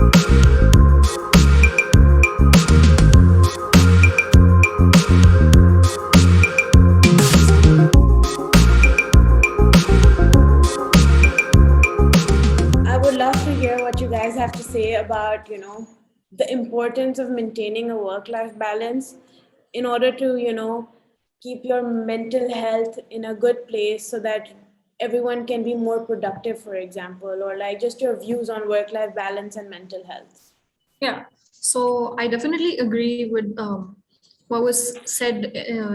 I would love to hear what you guys have to say about, the importance of maintaining a work-life balance in order to, keep your mental health in a good place so that everyone can be more productive, for example, or like just your views on work-life balance and mental health. Yeah, so I definitely agree with what was said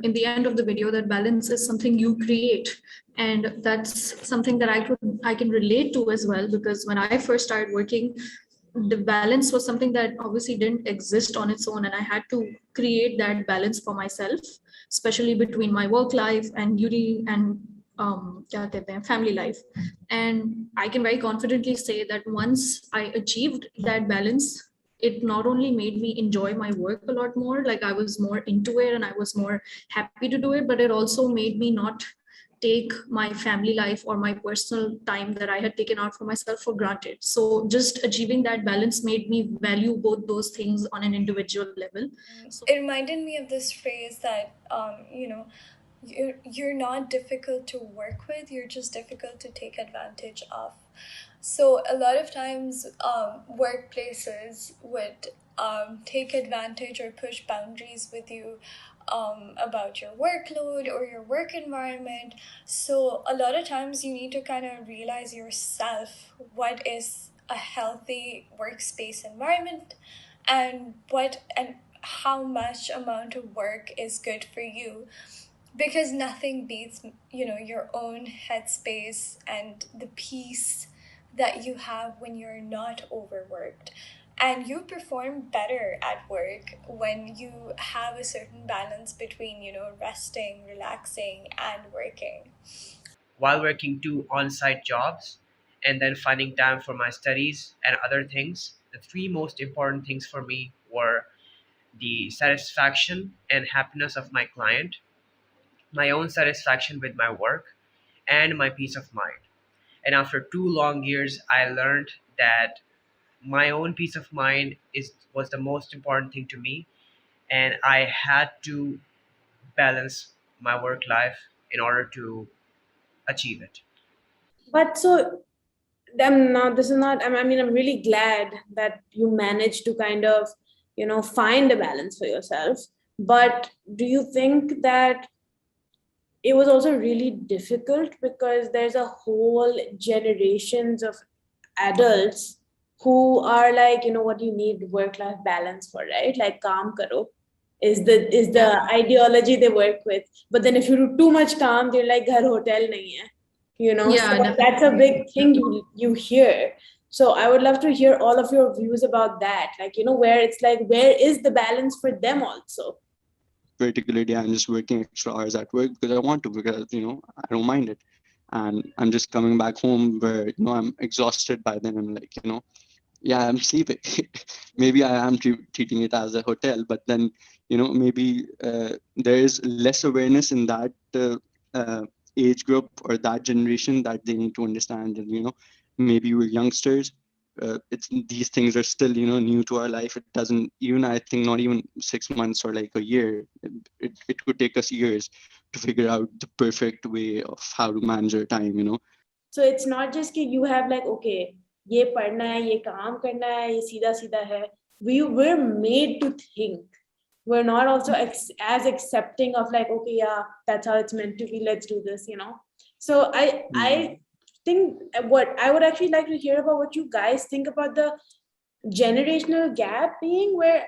in the end of the video, that balance is something you create, and that's something that I can relate to as well, because when I first started working, the balance was something that obviously didn't exist on its own, and I had to create that balance for myself, especially between my work life and uni and क्या कहते हैं, family life. And I can very confidently say that once I achieved that balance, it not only made me enjoy my work a lot more, like I was more into it and I was more happy to do it, but it also made me not take my family life or my personal time that I had taken out for myself for granted. So just achieving that balance made me value both those things on an individual level. So it reminded me of this phrase that, you're not difficult to work with, you're just difficult to take advantage of. So a lot of times workplaces would take advantage or push boundaries with you about your workload or your work environment. So a lot of times you need to kind of realize yourself what is a healthy workspace environment, and how much amount of work is good for you, because nothing beats your own headspace and the peace that you have when you're not overworked. And you perform better at work when you have a certain balance between resting, relaxing, and working. While working two on-site jobs and then finding time for my studies and other things, the three most important things for me were the satisfaction and happiness of my client, my own satisfaction with my work, and my peace of mind. And after 2 long years, I learned that my own peace of mind was the most important thing to me, and I had to balance my work life in order to achieve it. But so now this is not, I mean, I'm really glad that you managed to kind of, find a balance for yourself. But do you think that it was also really difficult because there's a whole generations of adults who are like, what do you need work-life balance for, right? Like kaam karo is the ideology they work with. But then if you do too much calm, they're like ghar hotel nahi hai. yeah, So that's a definitely. big thing you hear. So I would love to hear all of your views about that. Like, where it's like, where is the balance for them also? Particularly, I'm just working extra hours at work because I want to, because I don't mind it. And I'm just coming back home where I'm exhausted by then. I'm like, yeah, I'm sleeping. Maybe I am treating it as a hotel, but then maybe there is less awareness in that age group or that generation, that they need to understand. And maybe we're youngsters. It's these things are still new to our life. It doesn't even, I think, not even 6 months or like a year. It could take us years to figure out the perfect way of how to manage our time. So it's not just that you have like, okay, ये पढ़ना है, ये काम करना है, ये सीधा सीधा है. We were made to think. We're not also as accepting of like, okay, yeah, that's how it's meant to be. Let's do this, So I think what I would actually like to hear about what you guys think about the generational gap being where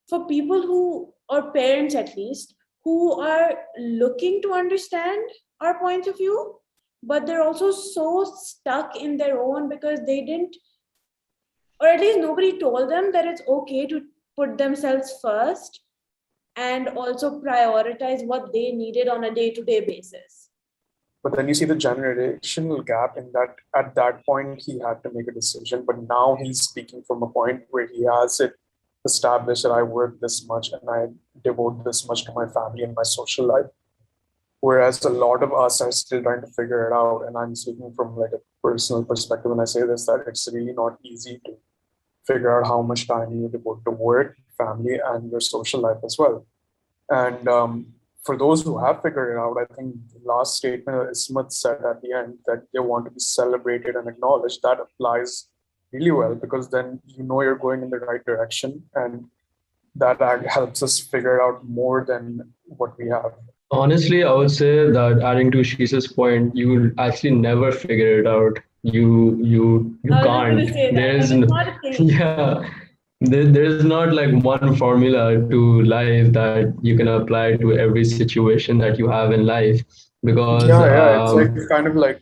for people who, or parents at least, who are looking to understand our point of view, but they're also so stuck in their own because they didn't, or at least nobody told them that it's okay to put themselves first and also prioritize what they needed on a day-to-day basis. But then you see the generational gap in that at that point he had to make a decision, but now he's speaking from a point where he has it established that I work this much and I devote this much to my family and my social life. Whereas a lot of us are still trying to figure it out. And I'm speaking from like a personal perspective when I say this, that it's really not easy to figure out how much time you devote to work, family, and your social life as well. And for those who have figured it out, I think the last statement that Ismet said at the end, that they want to be celebrated and acknowledged, that applies really well, because then you know you're going in the right direction, and that helps us figure out more than what we have. Honestly, I would say that adding to Sheesa's point, you will actually never figure it out. You I was just can't. gonna say that. There is Like, it's not a thing. yeah. There is not like one formula to life that you can apply to every situation that you have in life because Yeah, it's like kind of like,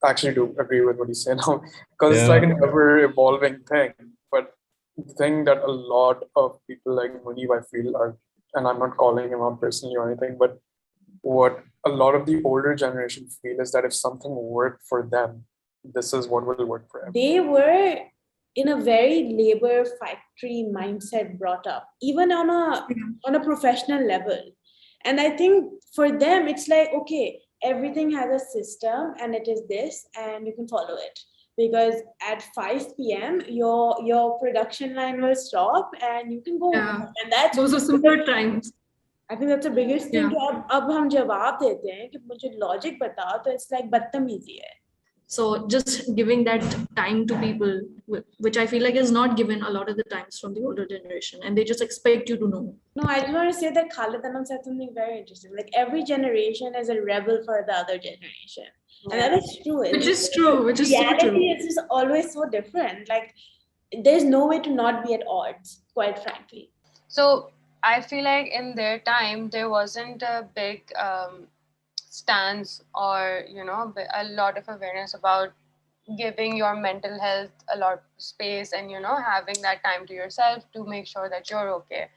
actually do agree with what you say now, because it's like yeah. an ever evolving thing. But the thing that a lot of people like Muneeb, I feel, are, and I'm not calling him out personally or anything, but what a lot of the older generation feel is that if something worked for them, this is what will work for everyone. They were in a very labor factory mindset brought up, even on a professional level. And I think for them, it's like, okay, everything has a system and it is this, and you can follow it. Because at 5 p.m., your production line will stop and you can go. Yeah. And that's Those are simpler times. I think that's the biggest thing. Yeah. कि अब हम जवाब देते हैं कि मुझे logic बताओ, तो it's like बदतमीजी है. So just giving that time to people, which I feel like is not given a lot of the times from the older generation, and they just expect you to know. No, I just want to say that Khalid Anam said something very interesting. Like every generation is a rebel for the other generation. And that is true. Which is true, which is so reality true. is just always so different. Like there's no way to not be at odds, quite frankly. So I feel like in their time, there wasn't a big stance or, a lot of awareness about giving your mental health a lot of space and, having that time to yourself to make sure that you're okay.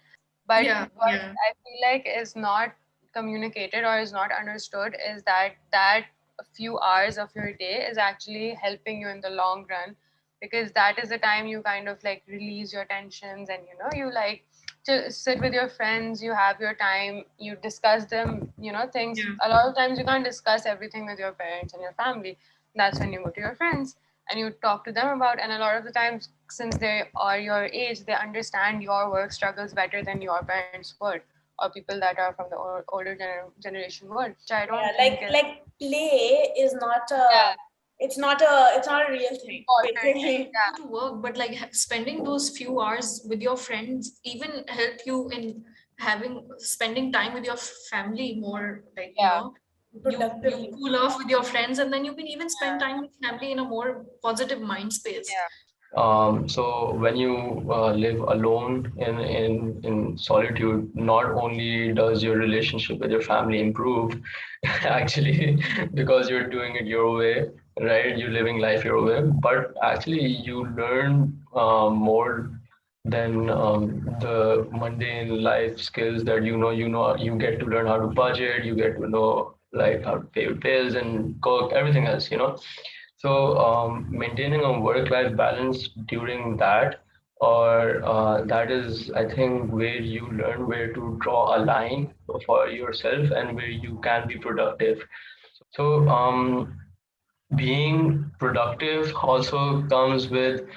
But what I feel like is not communicated or is not understood is that a few hours of your day is actually helping you in the long run, because that is the time you kind of like release your tensions and, you like to sit with your friends, you have your time, you discuss them, things. A lot of times you can't discuss everything with your parents and your family. That's when you go to your friends and you talk to them about, and a lot of the times, since they are your age, they understand your work struggles better than your parents would, or people that are from the older generation would. Which I don't think like play is not a it's not a real thing. To work, but like spending those few hours with your friends even help you in spending time with your family more, like you cool off with your friends, and then you can even spend time with family in a more positive mind space. So when you live alone in solitude, not only does your relationship with your family improve, actually, because you're doing it your way, right? You're living life your way, but actually you learn more than the mundane life skills that you get to learn how to budget, you get to know like how to pay your bills and cook, everything else. So maintaining a work-life balance during that, or that is, I think, where you learn where to draw a line for yourself and where you can be productive. So being productive also comes with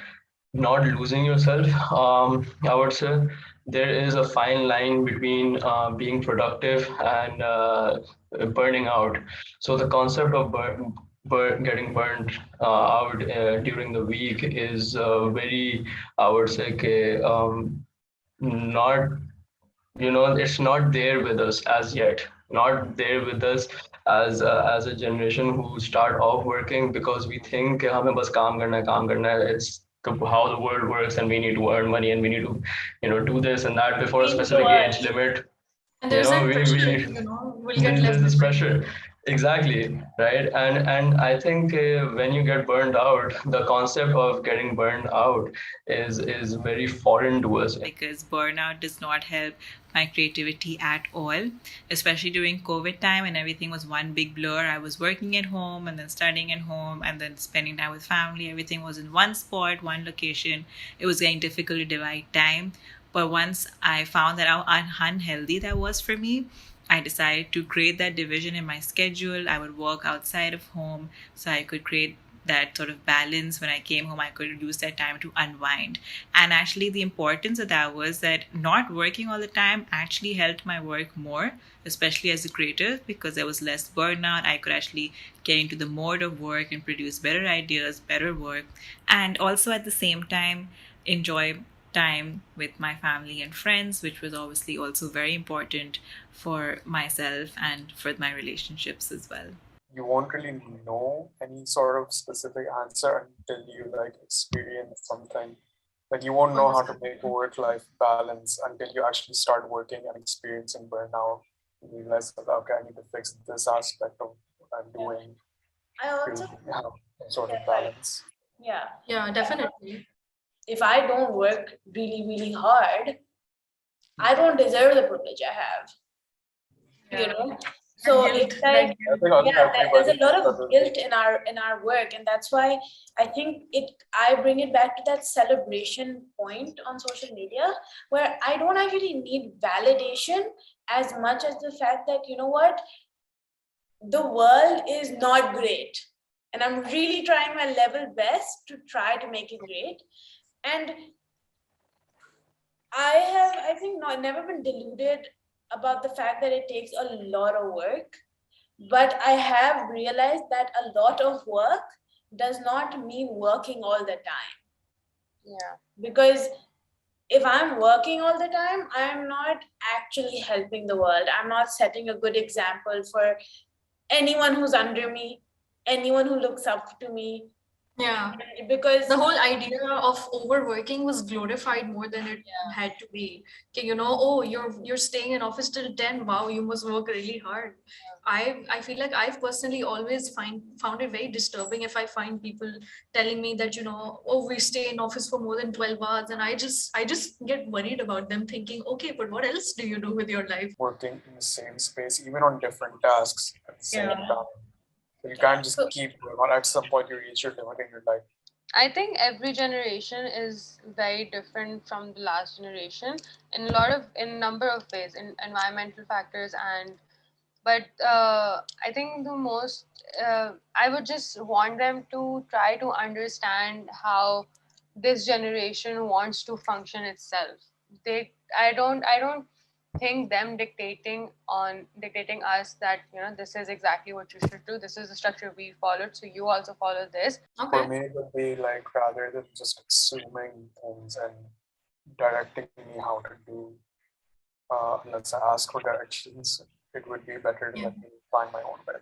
not losing yourself. I would say there is a fine line between being productive and burning out. So the concept of getting burned out during the week is very, I would say, not, it's not there with us as yet, not there with us as a generation who start off working because we think कि हमें बस काम करना है. It's how the world works, and we need to earn money, and we need to do this and that before a specific age limit. And there's that pressure, we'll get left. There's this pressure. Exactly, right? And I think when you get burned out, the concept of getting burned out is very foreign to us. Because burnout does not help my creativity at all, especially during COVID time and everything was one big blur. I was working at home and then studying at home and then spending time with family. Everything was in one spot, one location. It was getting difficult to divide time. But once I found that how unhealthy that was for me, I decided to create that division in my schedule. I would work outside of home so I could create that sort of balance. When I came home, I could use that time to unwind. And actually, the importance of that was that not working all the time actually helped my work more, especially as a creative, because there was less burnout. I could actually get into the mode of work and produce better ideas, better work, and also at the same time enjoy time with my family and friends, which was obviously also very important for myself and for my relationships as well. You won't really know any sort of specific answer until you like experience something. Like you won't know how to make a work-life balance until you actually start working and experiencing burnout. You realize that okay, I need to fix this aspect of what I'm doing I to also, have some sort of yeah, right. balance. Yeah. Yeah, definitely. If I don't work really, really hard, I don't deserve the privilege I have. You know? So Guilt, it's like, I think there's a everybody lot of struggles guilt in our work, and that's why I think I bring it back to that celebration point on social media, where I don't actually need validation as much as the fact that, you know what, the world is not great, and I'm really trying my level best to try to make it great. And I think, not never been deluded about the fact that it takes a lot of work, but I have realized that a lot of work does not mean working all the time. Yeah. Because if I'm working all the time, I'm not actually helping the world. I'm not setting a good example for anyone who's under me, anyone who looks up to me. Yeah. Because The whole idea of overworking was glorified more than it had to be. Okay, you know, oh, you're staying in office till 10. Wow, you must work really hard. I feel like I've personally always found it very disturbing if I find people telling me that, you know, oh, we stay in office for more than 12 hours, and I just get worried about them, thinking, okay, but what else do you do with your life? working in the same space, even on different tasks at the same Yeah. time. So you can't just keep going on. At some point, you reach your limit in your life. I think every generation is very different from the last generation in number of ways, in environmental factors, and but I think the most I would just want them to try to understand how this generation wants to function itself. I don't think them dictating us that, you know, this is exactly what you should do, this is the structure we followed, so you also follow this. For me, it would be like rather than just assuming things and directing me how to do, let's ask for directions, it would be better to let me find my own way.